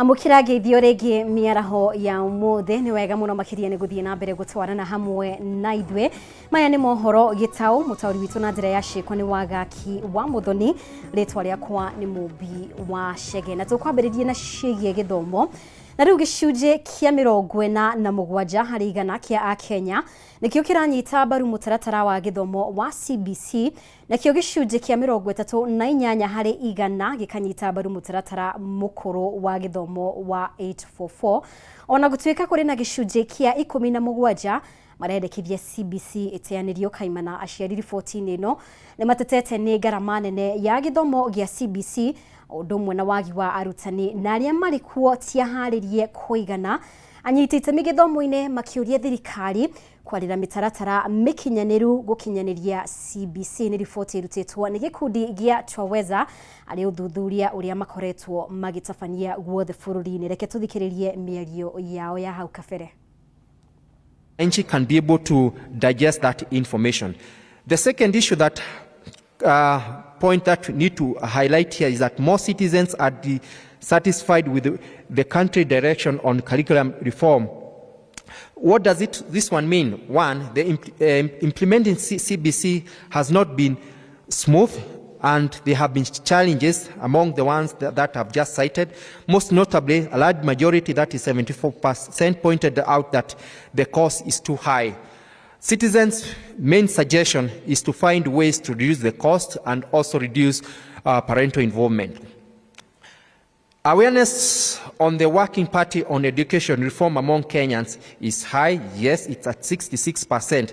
Amukira geithio regi miaraho ya umuthe ni wega muno makiria ni guthie na mbere gutwarana hamwe na ithwe maya ni mohoro gitau mutauri witu na njira ya shiko ni wagaki wa muthoni ritwa riakwa ni mubi wa shege na tukwambiririe na cigie githomo na riu gicunje kia 47 hari igana kia a Kenya nikio kiranyita baru mutaratara wa githomo wa CBC na kio gicunje kia 38 hari igana gikanyita baru mutaratara mukuru wa githomo wa 844 ona gutwika kuri na gicunje kia 17 marendekithia CBC iteanirio kaimana aciari riboti ino ni matetete ni garama nene ya githomo gia CBC udumwe na wagi wa arutani na aria marikuo tiaharirie kuigana anyitite migithomo-ine makiuria thirikari kwarira mitaratara mikinyaniru gukinyaniria CBC ni riboti irutetwo ni gikundi gia Twaweza ari uthuthuria uria makoretwo magitabania guothe bururi-ini reke tuthikiririe mierio yao ya hau kabere. NG can be able to digest that information. The second issue that point that we need to highlight here is that more citizens are satisfied with the country direction on curriculum reform. What does this one mean? One, the implementing CBC has not been smooth, and there have been challenges among the ones that I've just cited. Most notably, a large majority, that is 74%, pointed out that the cost is too high. Citizens' main suggestion is to find ways to reduce the cost and also reduce parental involvement. Awareness on the Working Party on education reform among Kenyans is high. Yes, it's at 66%.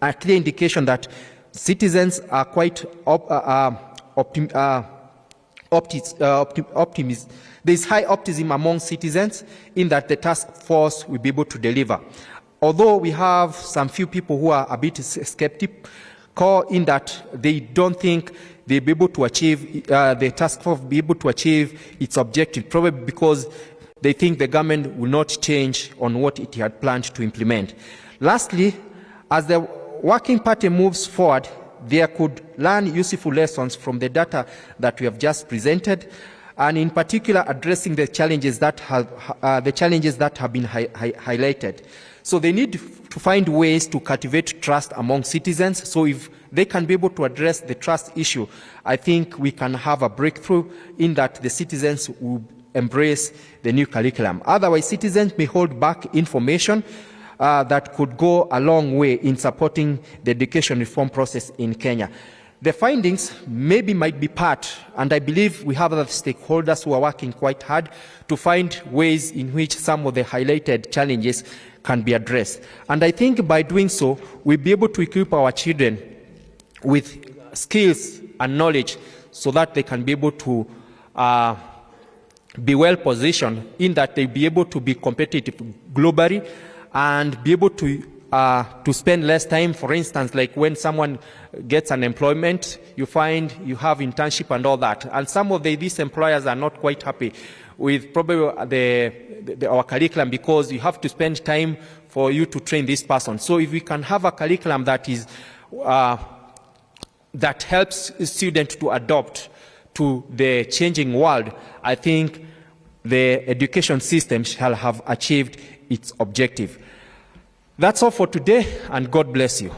A clear indication that citizens are quite optimistic. There is high optimism among citizens in that the task force will be able to deliver. Although we have some few people who are a bit skeptical in that they don't think they'll be able to achieve, the task force will be able to achieve its objective, probably because they think the government will not change on what it had planned to implement. Lastly, as the Working Party moves forward, they could learn useful lessons from the data that we have just presented, and in particular addressing the challenges that have been highlighted. So they need to find ways to cultivate trust among citizens. So if they can be able to address the trust issue, I think we can have a breakthrough in that the citizens will embrace the new curriculum. Otherwise, citizens may hold back information that could go a long way in supporting the education reform process in Kenya. The findings might be part, and I believe we have other stakeholders who are working quite hard to find ways in which some of the highlighted challenges can be addressed. And I think by doing so, we'll be able to equip our children with skills and knowledge so that they can be able to be well positioned in that they'll be able to be competitive globally and be able to spend less time. For instance, like when someone gets an employment, you find you have internship and all that. And some of these employers are not quite happy with probably our curriculum because you have to spend time for you to train this person. So if we can have a curriculum that is that helps students to adapt to the changing world, I think the education system shall have achieved its objective. That's all for today, and God bless you.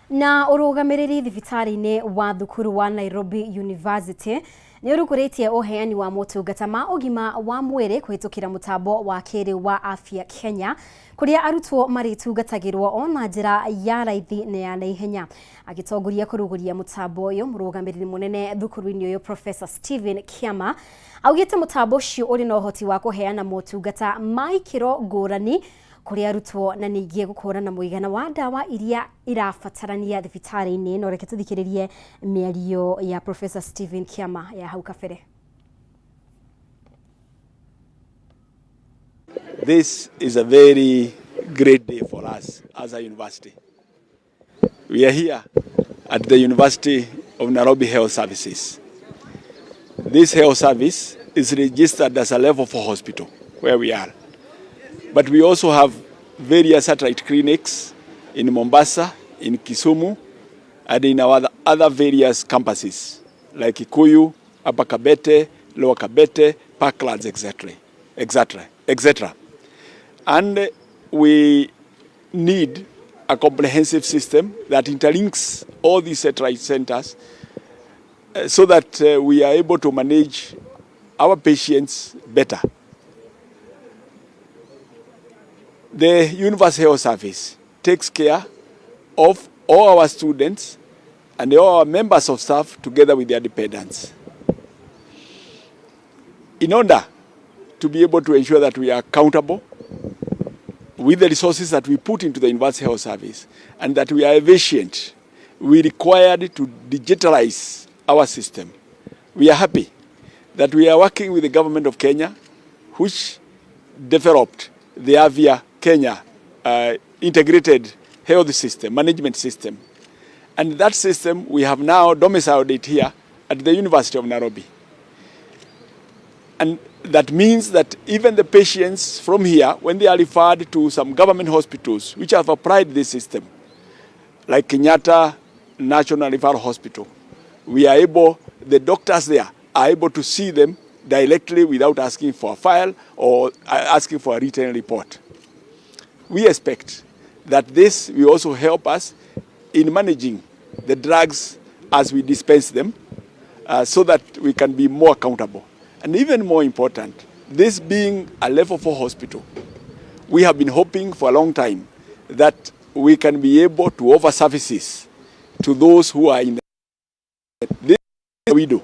Na urugamiriri thibitari-ini wa thukuru wa Nairobi University ni urukuritie uheani wa motungata ma ugima wa mwiri kuhitukira mutambo wa kiri wa afya Kenya kuria arutwo maritungatagirwo ona njira ya raithi na ya naihenya agitongoria kuruguria mutambo uyu murugamiriri munene thukuru-ini uyu Professor Stephen Kiama augite mutambo ucio uri na uhoti wa kuheana motungata ma ikiro ngurani kuri arutwo na ningi gukora na muigana wa dawa iria irafatarania thibitari-ini no reke tuthikiririe mierio ya Professor Stephen Kiama ya hau kabere. This is a very great day for us as a university. We are here at the University of Nairobi Health Services. This health service is registered as a level 4 hospital where we are. But we also have various satellite clinics in Mombasa, in Kisumu, and in our other various campuses like Kikuyu, Upper Kabete, Lower Kabete, Parklands, etc. And we need a comprehensive system that interlinks all these satellite centers so that we are able to manage our patients better. The Universal Health Service takes care of all our students and all our members of staff together with their dependents. In order to be able to ensure that we are accountable with the resources that we put into the Universal Health Service and that we are efficient, we required to digitalize our system. We are happy that we are working with the government of Kenya, which developed the Avia Kenya integrated health system, management system. And that system, we have now domiciled it here at the University of Nairobi. And that means that even the patients from here, when they are referred to some government hospitals which have applied this system, like Kenyatta National Referral Hospital, we are able, the doctors there are able to see them directly without asking for a file or asking for a written report. We expect that this will also help us in managing the drugs as we dispense them so that we can be more accountable. And even more important, this being a level 4 hospital, we have been hoping for a long time that we can be able to offer services to those who are in the this we do,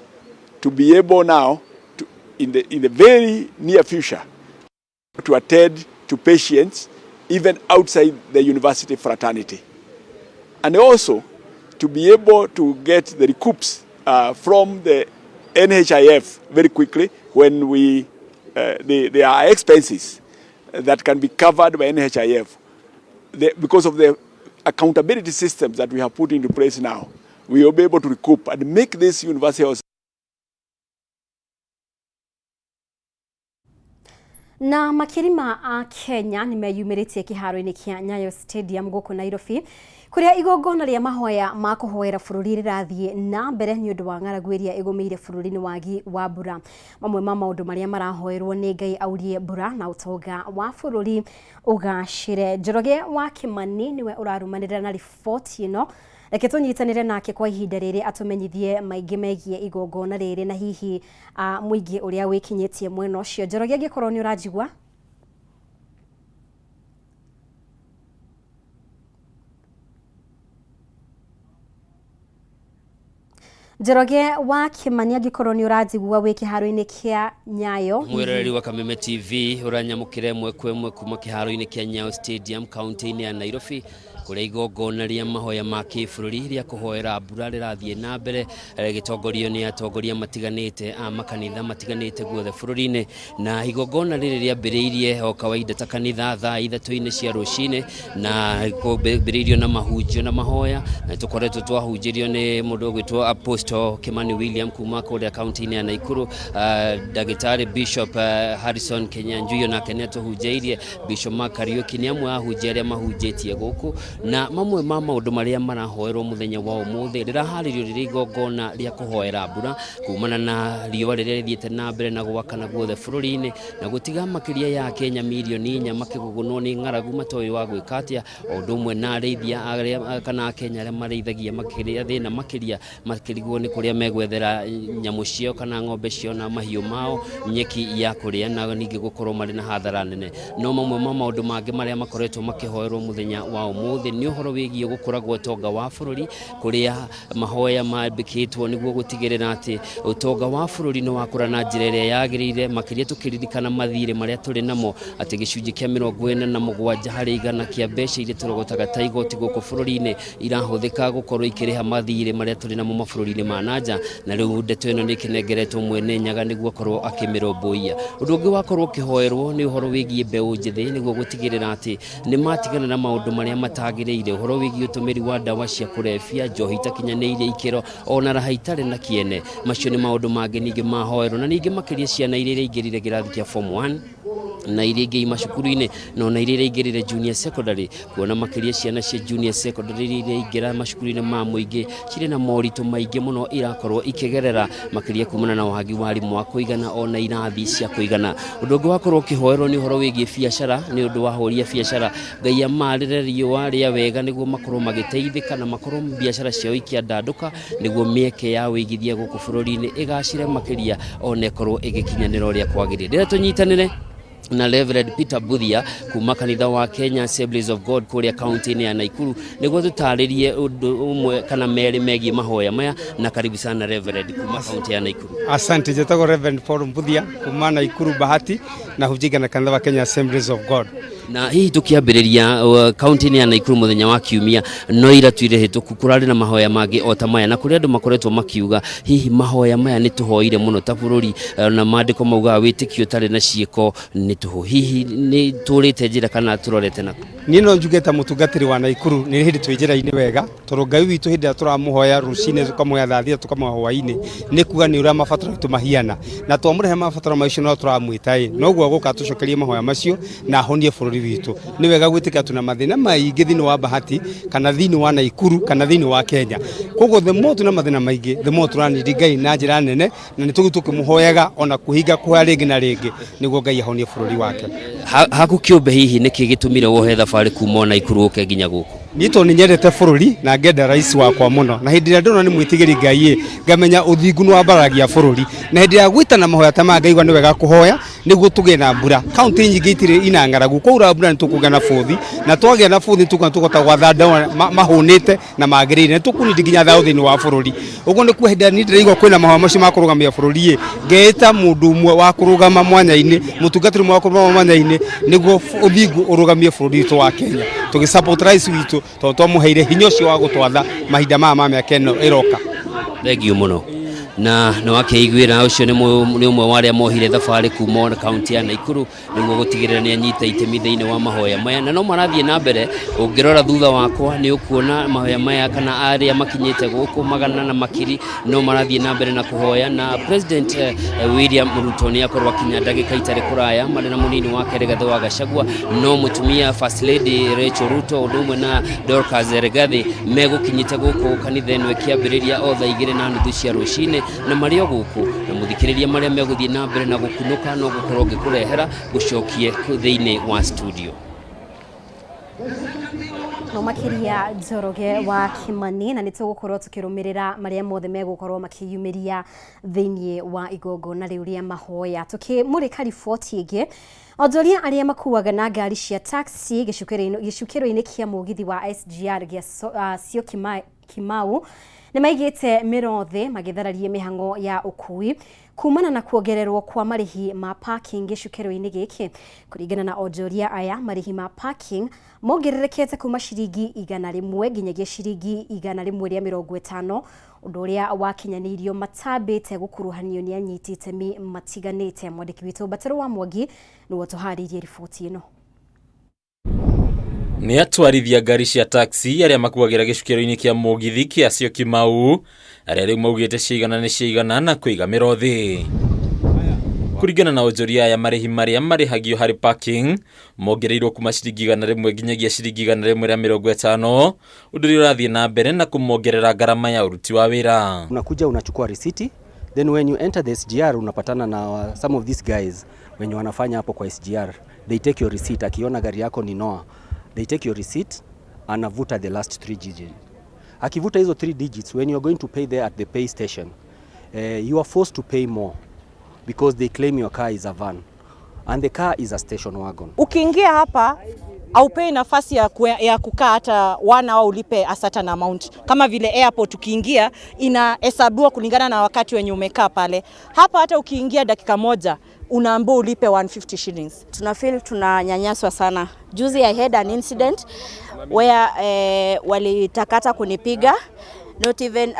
to be able now to, in the very near future, to attend to patients even outside the university fraternity. And also to be able to get the recoups from the NHIF very quickly when we there are expenses that can be covered by NHIF. Because of the accountability systems that we have put into place now, we will be able to recoup and make this university. Na makirima a Kenya nimeyumiritie kiharo-ini kia Nyayo Stadium guku Nairobi kuria igongona ria mahoya ma kuhoera bururi rirathie na mbere ni undu wa ng'aragu iria igumiire bururi-ini wagi wa mbura. Mamwe ma maundu maria marahoerwo ni Ngai aurie mbura na utonga wa bururi ugacire. Njoroge wa Kimani niwe urarumanira na riboti ino. Reke tunyitanire nake kwa ihinda riri atumenyithie maingi megie igongona riri na hihi muingi uria wikinyitie mwena ucio. Njoroge angikorwo ni urajigwa? Njoroge wa Kimani angikorwo ni urajigwa wi kiharo-ini kia Nyayo. Mwiroreri wa Kameme TV uranyamukire mwe kuma kiharo-ini kia Nyayo Stadium kaunti-ini ya Nairobi kuria igongona ria mahoya ma kibururi ria kuhoera mbura rirathie na mbere gitongorio ni atongoria matiganite a makanitha matiganite guothe bururi-ini na igongona riri riambiriirie o kawaida ta kanitha thaa 3 cia rucini na kubiriirio na mahunjio na mahoya na tukoretwo twahunjirio ni mundu gwitwo Apostle Kimani William kuma kuria kaunti-ini ya Naikuru, Dagitari Bishop Harrison Kenyanjuyo na Keneto hujairie Bishop Makariuki ni amwe ahunjia mahunjitie guku na mamwe ma maundu maria marahoerwo muthenya wa umuthi riraharirio riri igongona ria kuhoera mbura kumana na riũa riria rithiete na mbere na gwakana guothe bururi-ini na gutiga makiria ya Kenya milioni 4 makigugunwo ni ng'aragu matoĩ wa gwĩkatia o ũndũ ũmwe na arĩithia kana Kenya arĩa marĩithagia makiria thĩna makirigwo ni kuria megwethera nyamu cio kana ng'ombe cio na mahiũ mao nyeki ya kuria na ningĩ gukorwo marĩ na hathara nene. No mamwe ma maundu mangĩ maria makoretwo makihoerwo muthenya wa umuthi ni uhoro wigie gukura gwa utonga wa bururi kuria mahoya mambikitwo niguo gutigirira ati utonga wa bururi no wakura na njira iria yagirire makiria tukiririkana mathire maria turi namo ati gicunji kia 47 harĩ igana kia mbeca iria turogotaga ta igoti guku bururi-ini irahuthika gukorwo ikiriha mathire maria turi namo mabũrũri-inĩ ma nanja na rĩu ndeto ĩno nĩ kĩnengeretwo mwene Nyaga nĩguo akorwo akĩmĩrũmbũiya. Ũndũ ũngĩ wakorwo ũkĩhoerwo nĩ ũhoro wĩgiĩ mbeũ njĩthĩ nĩguo gũtigĩrĩra atĩ nĩ matigana na maũndũ marĩa matagĩrĩire, ũhoro wĩgiĩ ũtũmĩri wa ndawa cia kũrebia, njohi itakinyanĩirie ikĩro ona raha itarĩ na kĩene. Macio nĩ maũndũ mangĩ ningĩ mahoerwo na ningĩ makĩria ciana iria ingĩrire kĩrathi kĩa form 1 na iria ingĩ macukuru-inĩ no na iria ingĩrire junior secondary kuona makĩria ciana cia junior secondary iria ingĩra macukuru-inĩ ma mũingĩ cirĩ na moritũ maingĩ mũno irakorwo ikĩgerera makĩria kumana na wagi wa arimũ wa kũigana ona irathi cia kũigana. Ũndũ ũngĩ wakorwo ũkĩhoerwo nĩ ũhoro wĩgiĩ biacara nĩ ũndũ wa ahũri a biacara Ngai amarĩre riũa rĩa wega nĩguo makorwo magĩteithĩka na makorwo biacara ciao ikĩandandũka nĩguo mĩeke ya wĩigithia gũkũ bũrũri-inĩ ĩgacĩre makĩria ona ĩkorwo ĩgĩkinyanĩra ũrĩa kwagĩrĩire. Rĩrĩa tũnyitanĩre na Reverend Peter Buthia kuma kanitha wa Kenya Assemblies of God kũrĩa kaunti-inĩ ya Naikuru nĩguo tũtarĩrie ũndũ ũmwe kana merĩ megiĩ mahoya maya, na karibu sana Reverend kuma kaunti ya Naikuru. Asante, jetagwo Reverend Paul Buthia kuma Naikuru Bahati na hujinga na kanitha wa Kenya Assemblies of God. Na hihi tukiambĩrĩria kaunti-inĩ ya Naikuru mũthenya wa kiumia no ira tuire hĩtũku kũrarĩ na mahoya mangĩ o ta maya na kũrĩa andũ makoretwo makiuga hihi mahoya maya nĩ tũhoire mũno ta bũrũri na maandĩko maugaga wĩtĩkio ũtarĩ na ciĩko nĩ tũhũ. Hihi nĩ tũrĩte njĩra kana tũrorete na niĩ no njuge ta mũtungatĩri wa Naikuru nĩ hĩndĩ twĩ njĩra-inĩ wega tondũ Ngai witũ hĩndĩ ĩrĩa tũramũhoya rũcinĩ tũkamũhoya thaa 3 tũkamũhoya hwaĩ-inĩ nĩ kuga nĩ ũrĩa mabataro maitũ mahiana na twamũrehe mabataro macio no tũramwĩta noguo gũka tũcokerie mahoya macio na ahonie bũrũri witũ. Nĩ wega gwĩtĩka tuna mathĩna maingĩ thĩinĩ wa Bahati kana thĩinĩ wa Naikuru kana thĩinĩ wa Kenya, koguo the more tuna mathĩna maingĩ the more tũranidi Ngai na njĩra nene na nĩ tũkĩmũhoyaga ona kũhinga kũhoya rĩngĩ na rĩngĩ nĩguo Ngai ahonie bũrũri wake. Haku kĩũmbe hihi nĩkĩ gĩtũmire wohe thabarĩ kuma Naikuru ũke nginya gũkũ? Nito nĩ nyendete bũrũri na ngenda rais wakwa mũno na hĩndĩ ĩrĩa ndona nĩ mwĩtigĩri Ngai ngamenya ũthingu nĩ wambaragia bũrũri na hĩndĩ ĩrĩa gwĩtana mahoya ta maya ngaigua nĩ wega kũhoya nĩguo tũgĩe na mbura. Kaunti nyingĩ itirĩ ina ng'aragu kwaura mbura nĩ tũkũgĩa na bũthi na twagĩa na bũthi tũkahota gwatha ndawa mahũnĩte na magĩrĩire nĩ tũkunindi nginya thayũ thĩinĩ wa bũrũri. Ũguo nĩ kuo hĩndĩ ĩrĩa ndĩraigua kwĩna mahoya macio ma kũrũgamia bũrũri ngeĩta mũndũ ũmwe wa kũrũgama mwanya-inĩ mũtungatĩri ũmwe wa kũrũgama mwanya-inĩ nĩguo ũthingu ũrũgamie bũrũri witũ wa Kenya tũgĩsupport rais witũ tondũ twamũheire hinya ũcio wa gũtwatha mahinda maya ma mĩaka ĩno ĩroka. Thengiũ mũno. Na wakĩiguĩra ũcio nĩ ũmwe wa arĩa mohire thabarĩ kuma kaunti ya Naikuru nĩguo gũtigĩrĩra nĩ anyita itemi thĩinĩ wa mahoya maya na no marathiĩ na mbere. Ũngĩrora thutha wakwa nĩ ũkuona mahoya maya kana arĩa makinyĩte gũkũ magana na makiri no marathiĩ na mbere na kũhoya na President William Ruto nĩ akorwo akinya ndagĩka itarĩ kũraya marĩ na mũnini wake Rigathĩ wa Gachagua no mũtumia First Lady Rachel Ruto ũndũ ũmwe na Dorcas Rigathĩ megũkinyĩte gũkũ kanitha ĩno ĩkĩambĩrĩria o thaa 2:30 cia rũcinĩ na marĩ o gũkũ na mũthikĩrĩria marĩa megũthiĩ na mbere na gũkunũka no gũkorwo ngĩkũrehera gũcokie thĩinĩ wa studio. No makiria Njoroge wa Kimani na nĩtũgũkorwo tũkĩrũmĩrĩra marĩa mothe megũkorwo makĩyumĩria thĩinĩ wa igongona rĩu rĩa mahoya. Tũkĩmũrĩka riboti ĩngĩ onjoria arĩa makuaga na ngari cia taxi gĩcukĩro-inĩ kĩa mũgithi wa SGR gĩa Sio Kimau nĩ maigĩte mĩrothi magĩthararie mĩhango ya ũkui kumana na kuongererwo kwa marĩhi ma parking gĩcukĩro-inĩ gĩkĩ. Kũringana na onjoria aya marĩhi ma parking mongererekete kuma ciringi 100 nginyagia ciringi 150 ũndũ ũrĩa wakinyanĩirio matambĩte gũkuruhanio nĩ anyiti itemi matiganĩte. Mwandĩki witũ Batero wa Mwangi nĩwe tũharĩirie riboti ĩno. Nĩ atwarithia ngari cia taxi arĩa makuagĩra gĩcukĩro-inĩ kĩa mũgithi kĩa Sio Kimau arĩa rĩu maugĩte ciigana nĩ ciigana na kũiga mĩrothi. Kũringana na onjoria aya marĩhi marĩa marĩhagio harĩ parking mongereirwo kuma ciringi 100 nginyagia ciringi 150 ũndũ ũrĩa ũrathiĩ na mbere na kũmongerera gharama ya uruti wa wĩra. Unakuja unachukua risiti, then when you enter the SGR unapatana na some of these guys wenye wanafanya hapo kwa SGR, they take your receipt. Akiona gari yako ni noa, they take your receipt, anavuta the last 3 digits. Akivuta hizo 3 digits, when you are going to pay there at the pay station, you are forced to pay more because they claim your car is a van and the car is a station wagon. Ukiingia hapa au pay nafasi ya kukaa hata 1 hour ulipe a certain amount. Kama vile airport ukiingia inahesabiwa kulingana na wakati wenye umekaa pale. Hapa hata ukiingia dakika moja unaambiwa ulipe 150 shillings. Tunafeel tunanyanyaswa sana. Juzi I had an incident where walitakata kunipiga not even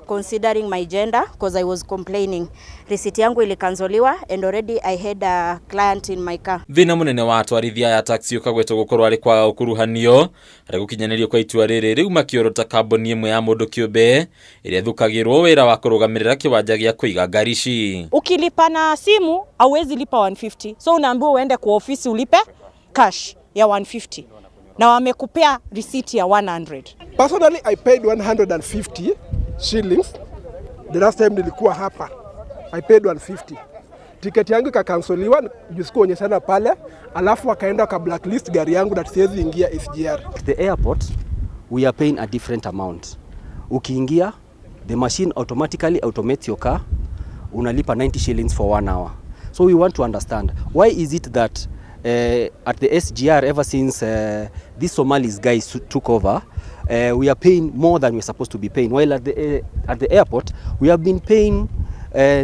considering my gender because I was complaining. Receipt yangu ilikanzoliwa and already I had a client in my car. Thina munene wa atwarithia ya taxi ukagwetwo gukorwo ari kwa ukuruhanio ari gukinyanirio kwa itua riri riu makiorota kamboni imwe ya mundu kiumbe iria thukagirwo wira wa kurugamirira kiwanja gia kuiga ngari ici. Ukilipa na simu hauwezi lipa 150, so unaambiwa uende kwa ofisi ulipe cash ya 150 na wamekupea receipt ya 100. Personally, I paid 150 shillings. The last time nilikuwa hapa, I paid 150. Ticket yangu ikakansoliwa, sikuonyeshana pale, alafu wakaenda ka blacklist gari yangu that siwezi ingia SGR. At the airport, we are paying a different amount. Ukiingia, the machine automatically automates your car, unalipa 90 shillings for 1 hour. So we want to understand, why is it that at the SGR, ever since these Somalis guys took over, we are paying more than we're supposed to be paying, while at the airport, we have been paying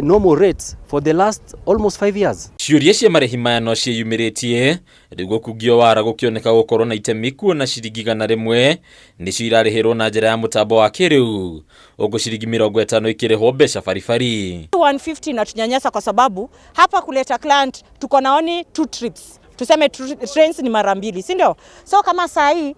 normal rates for the last almost 5 years. Ciuria cia marehi maya no ciĩyumĩrĩtie nĩguo kungio wara gũkĩoneka gũkorwo na itemi kuona ciringi 100 nĩcio irarĩhĩrwo na njĩra ya mũtambo wa kĩrĩu, ũguo ciringi 50 ikĩrĩhwo mbeca baribari. 150 na tunyanyasa kwa sababu hapa kuleta client tuko na only 2 trips. Tuseme trains ni mara 2, si ndio? So kama saa hii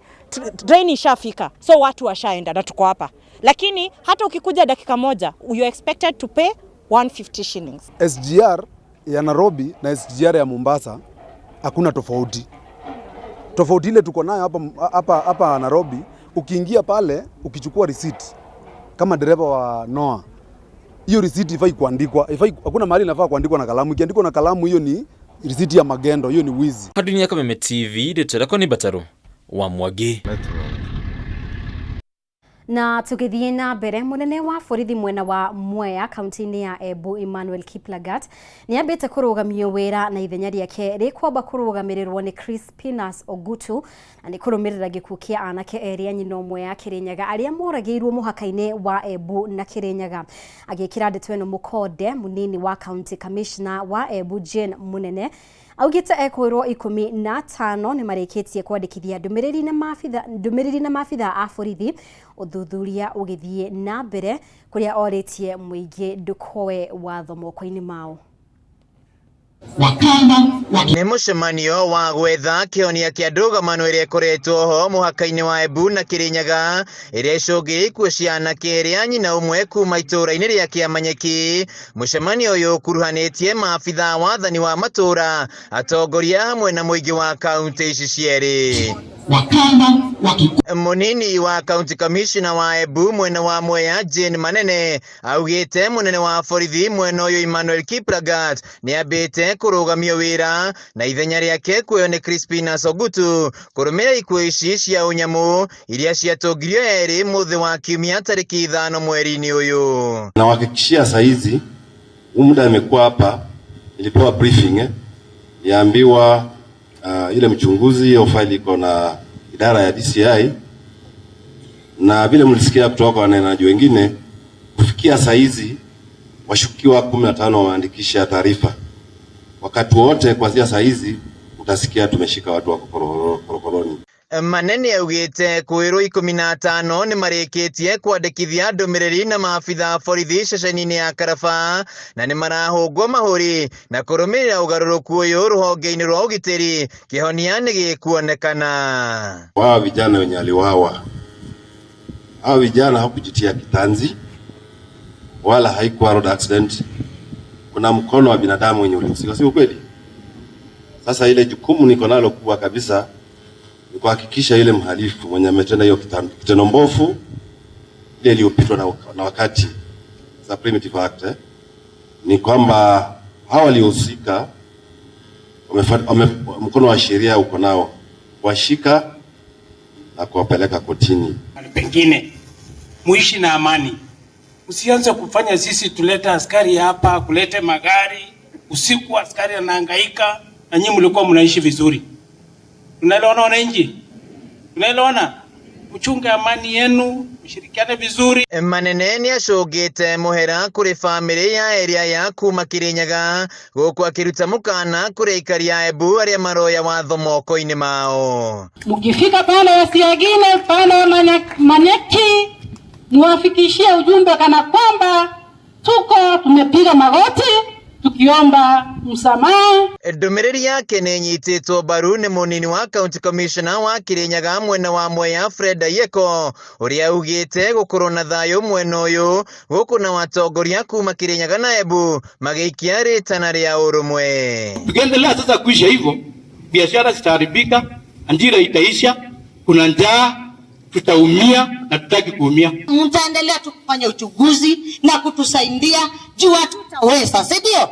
train ishafika, so watu washaenda na tuko hapa. Lakini hata ukikuja dakika moja, you expected to pay 150 shillings. SGR ya Nairobi na SGR ya Mombasa hakuna tofauti. Tofauti ile tuko nayo hapa Nairobi, ukiingia pale ukichukua receipt kama dereva wa Noah, hiyo receipt ifai kuandikwa, hakuna mahali inafaa kuandikwa na kalamu. Ikiandikwa na kalamu hiyo ni receipt ya magendo, hiyo ni wizi. Dunia Kameme TV ndeterako ni Bataro wa Mwagi. Na tukithie na mbere munene wa borithi mwena wa Mwea kaunti-inĩ ya Embu Emmanuel Kiplagat niambĩte kũrũgamio wĩra na ithenya rĩake rĩkwamba kũrũgamĩrĩrwo nĩ Crispinus Ogutu na nĩ kũrũmĩrĩra gĩkuũ kĩa anake erĩ a nyina ũmwe ya Kĩrĩnyaga arĩa moragĩirwo mũhaka-inĩ wa Embu na Kĩrĩnyaga. Agĩkĩra ndeto ĩno Mũkonde munini wa county commissioner wa Embu Jane Munene augite ekwirwo 15 ni marĩkĩtie kwandĩkithia ndũmĩrĩri na maabitha a borithi ũthuthuria ũgĩthiĩ na mbere kũrĩa orĩtie mũingĩ ndũkoe watho moko-inĩ mao. Nĩ mũcemanio wa gwetha kĩhonia kĩa ndũgamano ĩrĩa ĩkoretwo ho mũhaka-inĩ wa Embu na Kĩrĩnyaga ĩrĩa icũngĩrĩirie ikuũ cia anake erĩ a nyina ũmwe kuma itũũra-inĩ rĩa Kĩamanyeki. Mũcemanio ũyũ ũkuruhanĩtie maabitha wathani wa matũũra, atongoria hamwe na mũingĩ wa kaunti ici cierĩ. Munini wa county commissioner wa Embu mwena wa Mwea Jane Manene augite munene wa borithi mwena ũyũ Emmanuel Kiplagat niambĩte kũrũgamio wĩra na ithenya rĩake kuoyo nĩ Crispinus Ogutu kũrũmĩrĩra ikuũ ici cia ũnyamu iria ciatongirio erĩ mũthĩ wa Kiumia tarĩki 5 mweri-inĩ ũyũ. Na wahakikishia saa hizi muda amekuwa hapa, ilipewa briefing yaambiwa ile mchunguzi hiyo faili iko na idara ya DCI na vile mlisikia kutoka kwa wanenaji wengine, kufikia saa hizi washukiwa 15 wameandikisha taarifa. Wakati wote kuanzia saa hizi utasikia tumeshika watu wa korokoroni. Manene augite kwĩrwo 15 ni marĩkĩtie kwandĩkithia ndũmĩrĩri na maabitha borithi ceceni-inĩ ya Karaba na ni marahũngwo mahũri na kũrũmĩrĩra ũgarũrũku ũyũ rũhonge-inĩ rwa ũgitĩri kĩhonia nĩ gĩkuonekana. Hawa vijana wenye aliwawa, hawa vijana hakujitia kitanzi wala haikuwa road accident. Kuna mkono wa binadamu wenye ulihusika, si ukweli? Sasa ile jukumu niko nalo kubwa kabisa ni kuhakikisha ile mhalifu mwenye ametenda hiyo kitendo mbovu ile iliyopitwa na wakati za primitive act ni kwamba hawa waliohusika mkono wa sheria uko nao, washika na kuwapeleka kotini. Pengine muishi na amani, usianze kufanya sisi tuleta askari hapa, kulete magari usiku, askari anahangaika na nyinyi mlikuwa mnaishi vizuri. Tunaelewana wananchi? Tunaelewana? Mchunge amani yenu, mshirikiane vizuri. Manene ni acũngĩte mũhera kũrĩ bamĩrĩ ya area ya kuma Kĩrĩnyaga gũkũ akĩruta mũkana kũrĩ aikari a Embu arĩa maroya watho moko-inĩ mao. Mkifika pale Wasiagine pale Manyeki niwafikishie ujumbe kana kwamba tumepiga magoti tukiomba msamaha. Ndumiriri yake ninyititwo mbaru ni munini wa County Commissioner wa Kirinyaga mwena wa Mwea Fred Yeko uria ugite gukorwo na thayo mwena uyu guku na watongoria kuma Kirinyaga na Embu magiikia ritana ria urumwe. Tukiendelea sasa kuisha hivyo, biashara zitaharibika, ajira itaisha, kuna njaa, tutaumia na tutaki kuumia. Mtaendelea tu kufanya uchunguzi na kutusaidia juu tutaweza, si ndio?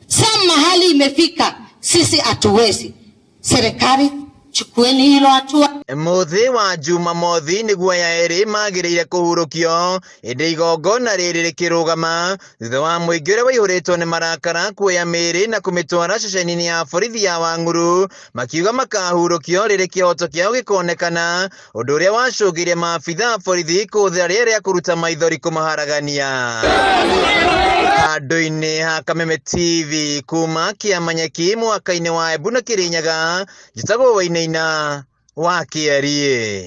Sasa mahali imefika sisi hatuwezi. Serikali chukueni hilo hatua. Muthi wa Jumamothi niguo ya eri magirire kuhurukio indi igongona riri rikirugama thutha wa muingi uria waihuritwo ni marakara kuoya miri na kumitwara ceceni-ini ya borithi ya Wang'uru makiuga makahurukio riri kioto kiao gikonekana undu uria wacungiire maabitha borithi kuthira riri kuruta maithori kumaharagania. Handũ-inĩ ha Kameme TV kuma Kĩamanyeki mwaka-inĩ wa Embu na Kirinyaga njĩtagwo Wainaina wa Kĩarie.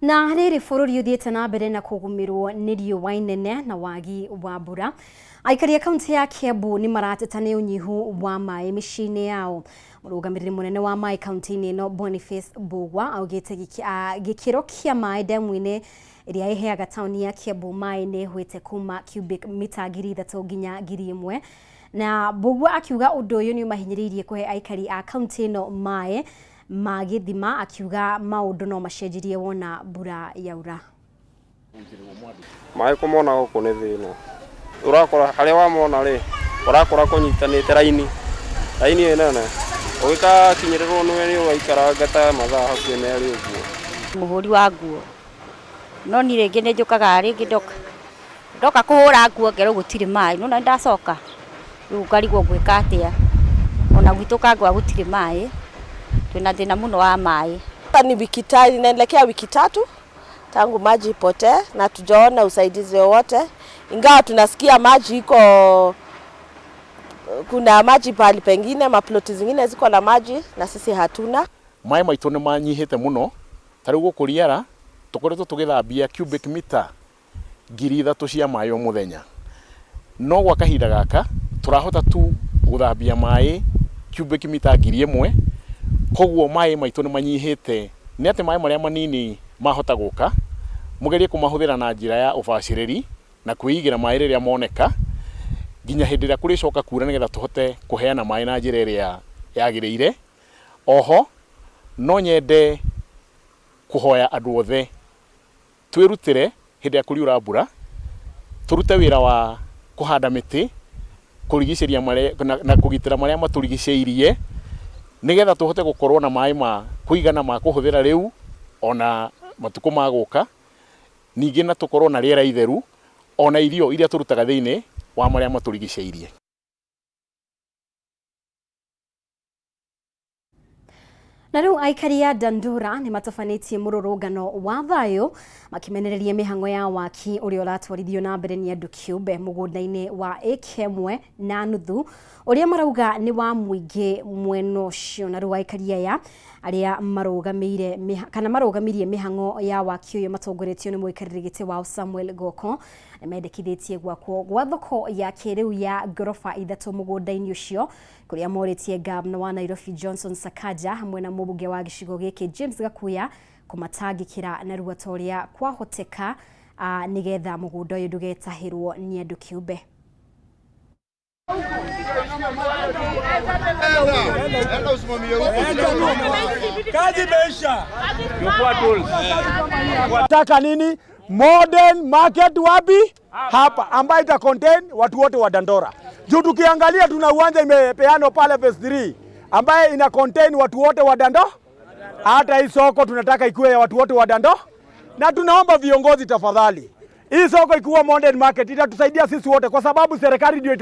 Na rĩrĩ bũrũri ũthiĩte na mbere na kũgũmĩrwo nĩ riũa inene na wagi wa mbura. Aikari a kaunti ya Kiambu nĩ marateta nĩ ũnyihu wa maĩ mĩciĩ-inĩ yao. Mũrũgamĩrĩri mũnene wa maĩ kaunti-inĩ ĩno Boniface Mbugua augĩte gĩkĩro kĩa maĩ ndemu-inĩ iria iheaga tauni ya Kiambu maĩ nĩ hwĩte kuma cubic mita 3,000 nginya 1,000. Na Mbugua akiuga ũndũ ũyũ nĩ ũmahinyĩrĩirie kũhe aikari a kaunti ĩno maĩ ma gĩthima, akiuga maũndũ no macenjirie wona mbura yaura. Maĩ kũmona gũkũ nĩ thĩna. Ũrakora harĩa wamona rĩ, ũrakora kũnyitanĩte raini nene. Ũgĩkakinyĩrĩrwo nĩ ũgaikaranga ta mathaa hakuhĩ merĩ ũguo. Mũhũri wa nguo. No ni rĩngĩ nĩ njũkaga rĩngĩ ndoka kũhũra nguo ngerwo gũtirĩ maĩ. No ndacoka rĩu ngarigwo gwĩka atĩa. Ona gwitũ kangwa gũtirĩ maĩ. Tuna thĩna muno wa maĩ. Ni wiki tatu, inaelekea wiki 3 tangu maji ipotee na tujaona usaidizi wowote. Ingawa tunasikia maji iko, kuna maji pahali pengine, maploti zingine ziko na maji na sisi hatuna. Maĩ maitũ nĩ manyihĩte mũno. Tarĩu gũkũ Riara tukoretwo tũgĩthambia cubic mita 3,000 cia maĩ o mũthenya. No gwa kahinda gaka turahota tu gũthambia maĩ cubic mita 1,000. Koguo maĩ maitũ nĩ manyihĩte. Nĩ atĩ maĩ marĩa manini mahota gũka mũgerie kũmahũthĩra na njĩra ya ũbacĩrĩri na kwĩigĩra maĩ rĩrĩa moneka nginya hĩndĩ ĩrĩa kũrĩcoka kuura nĩgetha tũhote kũheana maĩ na njĩra ĩrĩa yagĩrĩire. Oho no nyende kũhoya andũ othe twĩrutĩre hĩndĩ ya kuriura mbura, tũrute wĩra wa kũhanda mĩtĩ, kũrigicĩria na kũgitĩra marĩa matũrigicĩirie nigetha tũhote gũkorwo na maĩ ma kũigana ma kũhũthĩra rĩu ona matukũ ma gũka. Ningĩ na tũkorwo na rĩera itheru ona irio iria tũrutaga thĩinĩ wa marĩa matũrigicĩirie. Na rĩu aikari a Dandora nĩ matabanĩtie mũrũrũngano wa thayũ makimenereria mĩhang'o ya waki ũrĩa ũratwarithio na mbere nĩ andũ kĩũmbe mũgũnda-inĩ wa ĩka 1.5 ũrĩa marauga nĩ wa mũingĩ mwena ũcio. Na rĩu aikari aya arĩa marũgamirie mĩhang'o ya waki ũyũ matongoretio nĩ mũikarĩri gĩtĩ wao Samuel Goko nĩ mendekithĩtie gwakwo gwa thoko ya kĩrĩu ya ngoroba 3 mũgũnda-inĩ ũcio, kũrĩa morĩtie Gavana wa Nairobi Johnson Sakaja hamwe na mũmbunge wa gĩcigo gĩkĩ James Gakuya kũmatangĩkĩra na ruo torĩa kwahoteka nĩgetha mũgũnda ũyũ ndũgetahĩrwo nĩ andũ kĩũmbe. Wataka nini? Modern market wapi? Hapa ambayo ita contain watu wote wa Dandora. Juu tukiangalia tuna uwanja imepeano pale phase 3 ambayo ina contain watu wote wa Dandora. Hata hii soko tunataka ikuwe ya watu wote wa Dandora. Na tunaomba viongozi tafadhali, hii soko ikuwa modern market itatusaidia sisi wote, kwa sababu serikali ndio